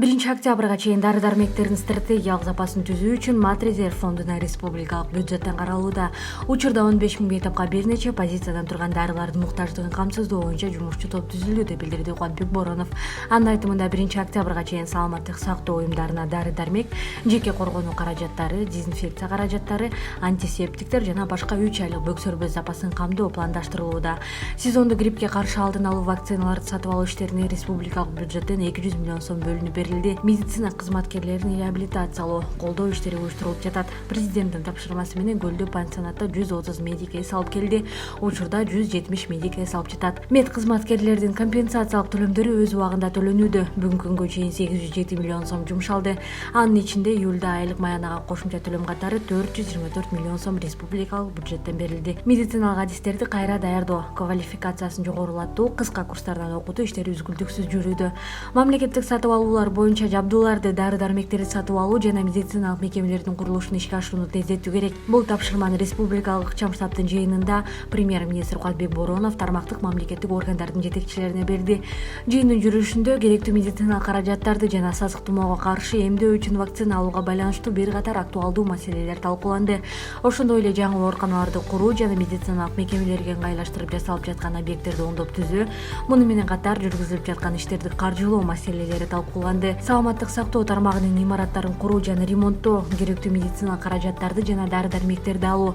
1 октябрга чейин дары-дармектердин стратегиялык запасын түзүү үчүн Матрезерв фондуна республикалык бюджеттен каралууда. Учурда 15 000 бейтапка бир нече позициядан турган дарылардын муктаждыгын камсыздоо боюнча жумушчу топ түзүлдү деп билдирди Кубанбек Боронов. Анын айтымында 1 октябрга чейин саламаттык сактоо уюмдарына дары-дармек, жеке коргонуу каражаттары, дезинфекция каражаттары, антисептиктер жана башка 3 айлык бөксөрбөз запасын камдоо пландаштырылууда. Сезондук гриппке каршы алдын алуу вакциналарды сатып алуу иштерине республикалык бюджеттен 200 миллион сом бөлүнүп берилди. Медицина кызматкерлерин реабилитациялоо, колдоо иштери уюштурулуп жатат. Президенттин тапшырмасы менен Көлдө пансионатта 130 медик эс алып келди. Учурда 170 медик эс алып жатат. Мед кызматкерлердин компенсациялык төлөмдөрү өз убагында төлөнүүдө. Бүгүнкү күнгө чейин 807 миллион сом жумшалды. Анын ичинде июлда айлык маянага кошумча төлөм катары 424 миллион сом республикалык бюджеттен берилди. Медициналык адистерди кайра даярдоо, квалификациясын жогорулатуу, кыска курстардан окутуу иштери үзгүлтүксүз жүрүүдө. Мамлекеттик сатып алуулар боюнча жабдууларды, дары-дармектерди сатып алуу жана медициналык мекемелердин курулушун ишке ашырууну тездетүү керек. Бул тапшырманы республикалык ыкчам штабтын жыйынында премьер-министр Кубанбек Боронов тармактык мамлекеттик органдардын жетекчилерине берди. Жыйындын жүрүшүндө керектүү медициналык каражаттарды жана сасык тумоого каршы эмдөө үчүн вакцина алууга байланыштуу бир катар актуалдуу маселелер талкууланды. Ошондой эле жаңы ооруканаларды куруу жана медициналык мекемелерге ыңгайлаштырып жасалып жаткан объекттерди оңдоп түзүү, муну менен катар жүргүзүлүп жаткан иштерди каржылоо маселелери талкууланды. Саламаттык сактоо тармагынын имараттарын куруу жана ремонттоо, керектүү медициналык каражаттарды жана дары-дармектерди алуу,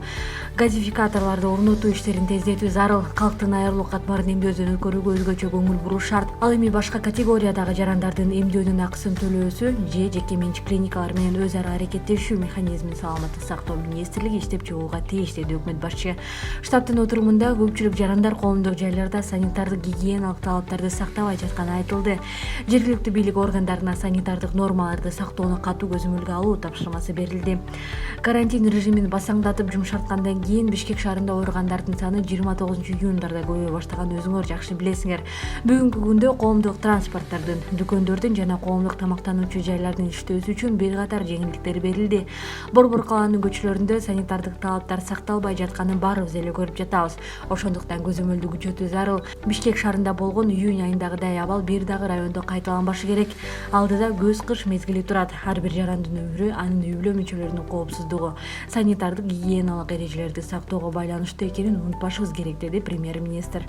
газификаторлорду орнотуу иштерин тездетүү зарыл. Калктын айрылуу катмарын эмдөөдөн өткөрүүгө өзгөчө көңүл буруу шарт. Ал эми башка категориядагы жарандардын эмдөөнүн акысын төлөөсү же жеке менчик клиникалар менен өз ара аракеттешүү механизмин саламаттык сактоо министрлиги иштеп чыгууга тийиш, деди өкмөт башчы. Штабтын отурумунда көпчүлүк жарандар коомдук жайларда санитардык гигиеналык талаптарды сактабай жатканы айтылды. Жергиликтүү бийлик органдарына санитардык нормаларды сактоону катуу көзөмөлгө алуу тапшырмасы берилди. Карантин режимин басаңдатып жумшарткандан кийин Бишкек шаарында ооругандардын саны 29-июндарда көбөйө баштаганын өзүңөр жакшы билесиңер. Бүгүнкү күндө коомдук транспорттардын, дүкөндөрдүн жана коомдук тамактануучу жайлардын иштөөсү үчүн бир катар жеңилдиктер берилди. Борбор калаанын көчөлөрүндө санитардык талаптар сакталбай жатканын баарыбыз эле көрүп жатабыз. Ошондуктан көзөмөлдү күчөтүү зарыл. Бишкек шаарында болгон июнь айындагыдай абал бир дагы райондо кайталанбашы керек. Алдыда көз-кыш мезгили турат. Ар бир жарандын өмүрү, анын үй бүлө мүчөлөрүнүн коопсуздугу, санитардык гигиеналык эрежелерди сактоого байланыштуу экенин унутпашыбыз керек, деди премьер-министр.